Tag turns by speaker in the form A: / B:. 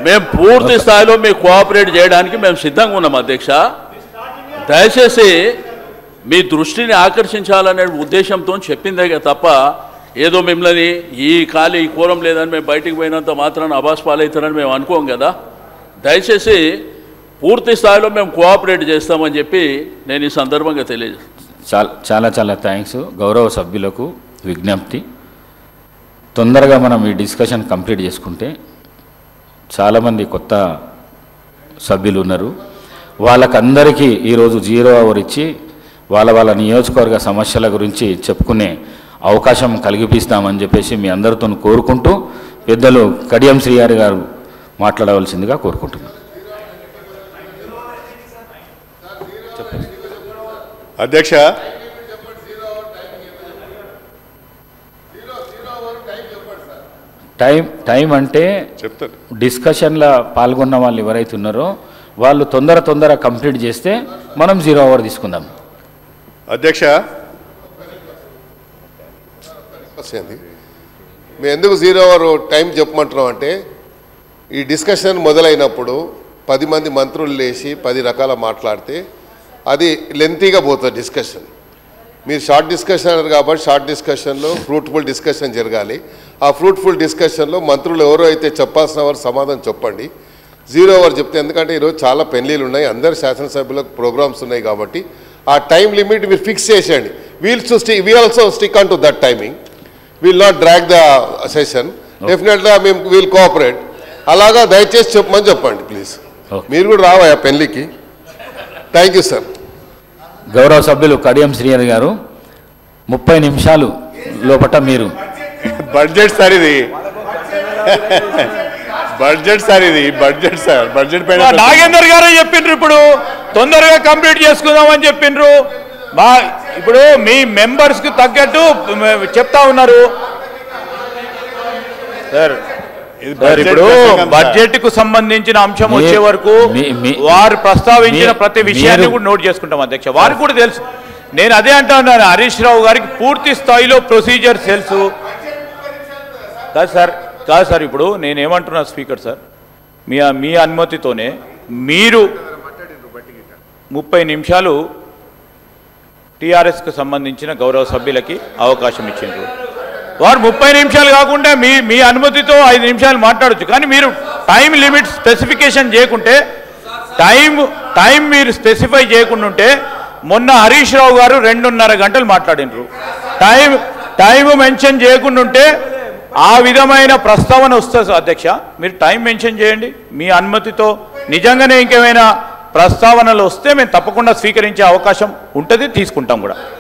A: మేము పూర్తి స్థాయిలో మీకు కోఆపరేట్ చేయడానికి మేము సిద్ధంగా ఉన్నాం అధ్యక్ష. దయచేసి మీ దృష్టిని ఆకర్షించాలనే ఉద్దేశంతో చెప్పిందే తప్ప ఏదో మిమ్మల్ని ఈ కోరం లేదని మేము బయటికి పోయినంత మాత్రాన అబాస్ పాలవుతారని మేము అనుకోం కదా. దయచేసి పూర్తి స్థాయిలో మేము కోఆపరేట్ చేస్తామని చెప్పి నేను ఈ సందర్భంగా తెలియజేస్తాను.
B: చాలా చాలా థ్యాంక్స్. గౌరవ సభ్యులకు విజ్ఞప్తి, తొందరగా మనం ఈ డిస్కషన్ కంప్లీట్ చేసుకుంటే చాలామంది కొత్త సభ్యులు ఉన్నారు, వాళ్ళకందరికీ ఈరోజు 0 అవర్ ఇచ్చి వాళ్ళ నియోజకవర్గ సమస్యల గురించి చెప్పుకునే అవకాశం కలిగిపిస్తామని చెప్పేసి మీ అందరితో కోరుకుంటూ పెద్దలు కడియం శ్రీహరి గారు మాట్లాడవలసిందిగా కోరుకుంటున్నాను.
C: అధ్యక్ష,
B: టైం అంటే
C: చెప్తాను.
B: డిస్కషన్లో పాల్గొన్న వాళ్ళు ఎవరైతే ఉన్నారో వాళ్ళు తొందర కంప్లీట్ చేస్తే మనం 0 అవర్ తీసుకుందాం.
C: అధ్యక్ష, మేము ఎందుకు 0 అవర్ టైం చెప్పమంటున్నాం అంటే, ఈ డిస్కషన్ మొదలైనప్పుడు 10 మంది మంత్రులు లేచి 10 రకాల మాట్లాడితే అది లెంతీగా పోతుంది డిస్కషన్. మీరు షార్ట్ డిస్కషన్ అన్నారు కాబట్టి షార్ట్ డిస్కషన్లో ఫ్రూట్ఫుల్ డిస్కషన్ జరగాలి. ఆ ఫ్రూట్ఫుల్ డిస్కషన్లో మంత్రులు ఎవరో అయితే చెప్పాల్సిన వారు సమాధానం చెప్పండి. 0 అవర్ చెప్తే, ఎందుకంటే ఈరోజు చాలా పెళ్లిళ్ళు ఉన్నాయి, అందరు శాసనసభ్యులకు ప్రోగ్రామ్స్ ఉన్నాయి కాబట్టి ఆ టైం లిమిట్ మీరు ఫిక్స్ చేసేయండి. We also stick on to that timing. Will not drag the session. డెఫినెట్గా మేము విల్ కోఆపరేట్. అలాగా దయచేసి చెప్పమని చెప్పండి ప్లీజ్. మీరు కూడా రావా పెళ్లికి. Thank you sir.
B: గౌరవ సభ్యులు కడియం శ్రీహరి గారు 30 నిమిషాలు లోపట మీరు
C: బడ్జెట్ సార్ ఇది బడ్జెట్ సార్ బడ్జెట్ పైన
D: నాగేందర్ గారే చెప్పిండ్రు, ఇప్పుడు తొందరగా కంప్లీట్ చేసుకుందామని చెప్పిండ్రు. ఇప్పుడు మీ మెంబర్స్కి తగ్గట్టు చెప్తా ఉన్నారు సార్. ఇప్పుడు బడ్జెట్ కు సంబంధించిన అంశం వచ్చే వరకు వారు ప్రస్తావించిన ప్రతి విషయాన్ని కూడా నోట్ చేసుకుంటాం అధ్యక్ష. వారికి కూడా తెలుసు. నేను అదే అంటున్నాను, హరీష్ రావు గారికి పూర్తి స్థాయిలో ప్రొసీజర్ తెలుసు. కాదు సార్, ఇప్పుడు నేనేమంటున్నా స్పీకర్ సార్, మీ అనుమతితోనే మీరు 30 నిమిషాలు టీఆర్ఎస్కి సంబంధించిన గౌరవ సభ్యులకి అవకాశం ఇచ్చిండ్రు. వారు 30 నిమిషాలు కాకుండా మీ అనుమతితో 5 నిమిషాలు మాట్లాడచ్చు. కానీ మీరు టైం లిమిట్ స్పెసిఫికేషన్ చేయకుంటే, టైం మీరు స్పెసిఫై చేయకుండా ఉంటే, మొన్న హరీష్ రావు గారు 2.5 గంటలు మాట్లాడినరు. టైం మెన్షన్ చేయకుండా ఉంటే ఆ విధమైన ప్రస్తావన వస్తుంది అధ్యక్ష. మీరు టైం మెన్షన్ చేయండి. మీ అనుమతితో నిజంగానే ఇంకేమైనా ప్రస్తావనలు వస్తే మేము తప్పకుండా స్వీకరించే అవకాశం ఉంటుంది, తీసుకుంటాం కూడా.